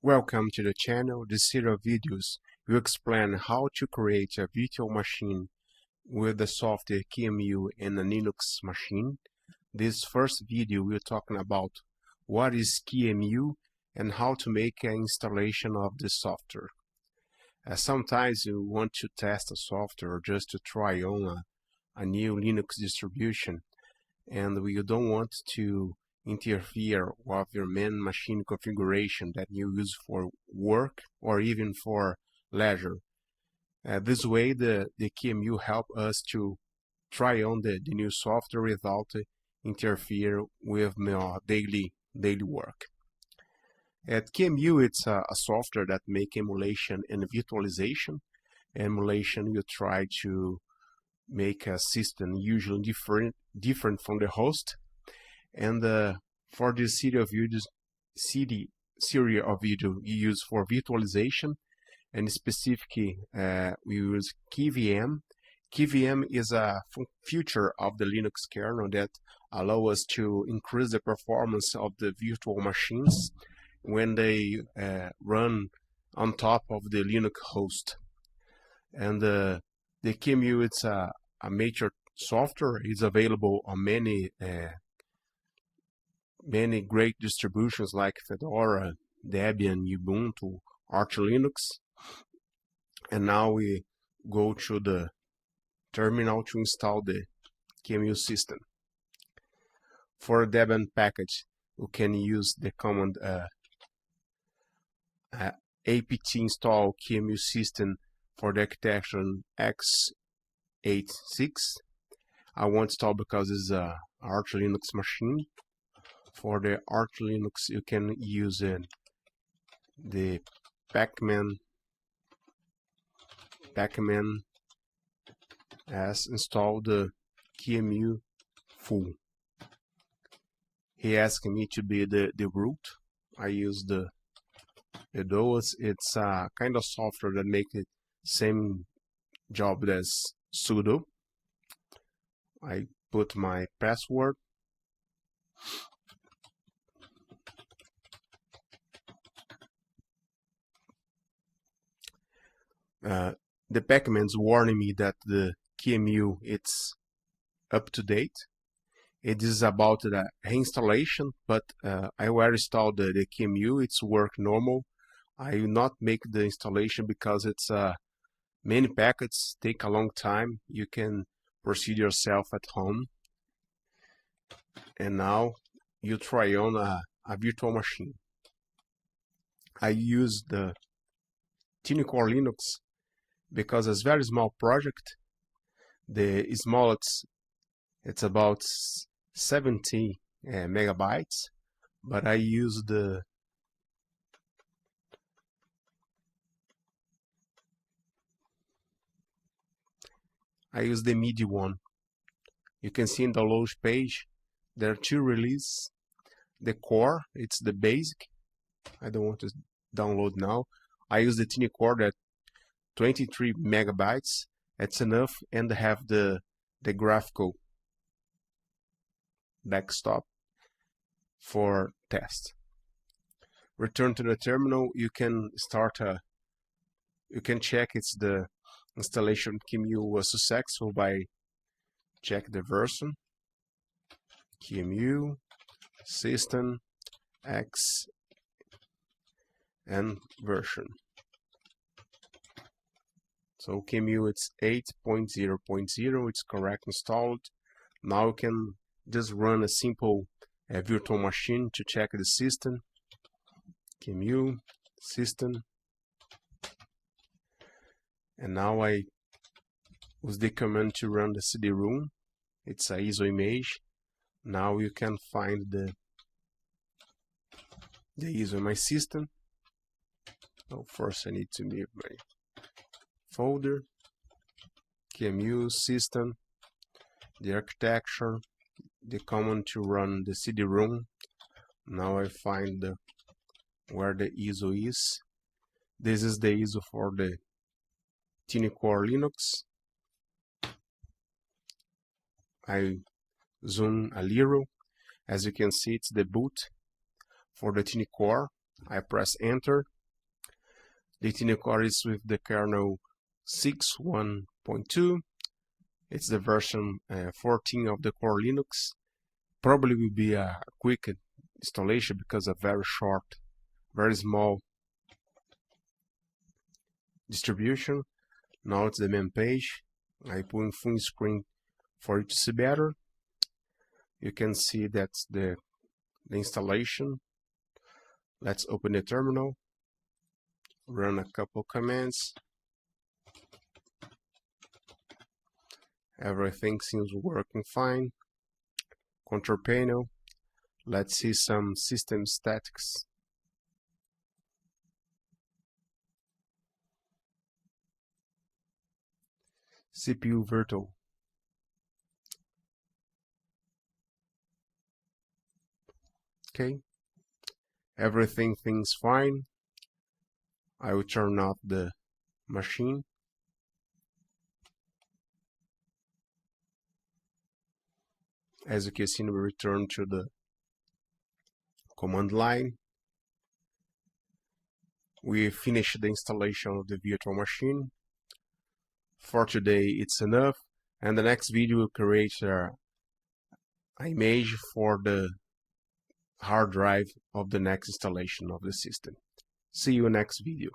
Welcome to the channel. This series of videos will explain how to create a virtual machine with the software qemu in a Linux machine. This first video we're talking about what is qemu and how to make an installation of the software. Sometimes you want to test a software just to try on a new Linux distribution, and you don't want to interfere with your main machine configuration that you use for work or even for leisure. This way the qemu help us to try on the new software without interfere with my daily work. At qemu, it's a software that make emulation and virtualization. Emulation, you try to make a system usually different from the host. And for this series of videos, we use for virtualization, and specifically we use qemu. qemu is a feature of the Linux kernel that allow us to increase the performance of the virtual machines when they run on top of the Linux host. And the qemu, it's a major software. It's available on many great distributions like Fedora, Debian, Ubuntu, Arch Linux. And now we go to the terminal to install the qemu system. For a Debian package, you can use the command apt install qemu system for the architecture x86. I won't install because it's a Arch Linux machine. For the Arch Linux, you can use the pacman as install the qemu full. He asked me to be the root. I use the DOS. It's a kind of software that makes the same job as sudo. I put my password. The pacman's warning me that the qemu it's up to date. It is about the reinstallation, but I will install the qemu. It's work normal. I will not make the installation because it's many packets take a long time. You can proceed yourself at home. And now you try on a virtual machine. I use the Core Linux because it's a very small project. The smallest, it's about 70 megabytes, but I use the MIDI one. You can see in the launch page there are two releases. The core, it's the basic. I don't want to download now. I use the tiny core that 23 megabytes. That's enough, and have the graphical desktop for test. Return to the terminal. You can start you can check it's the installation qemu was successful by check the version qemu system x and version. So qemu it's 8.0.0, it's correct installed. Now you can just run a simple virtual machine to check the system. qemu system. And now I use the command to run the CD-ROM. It's a ISO image. Now you can find the ISO in my system. So first I need to move my folder, qemu system, the architecture, the command to run the CD-ROM. Now I find where the ISO is. This is the ISO for the Core Linux. I zoom a little. As you can see, it's the boot for the Core. I press enter. The Intel core is with the kernel 6.1.2. It's the version 14 of the core Linux. Probably will be a quick installation because of very short, very small distribution. Now it's the main page. I put in full screen for you to see better. You can see that's the installation. Let's open the terminal, run a couple commands. Everything seems working fine. Control panel. Let's see some system statics. CPU virtual. Okay. Everything seems fine. I will turn off the machine. As you can see, we return to the command line. We finished the installation of the virtual machine. For today, it's enough. And the next video will create an image for the hard drive of the next installation of the system. See you next video.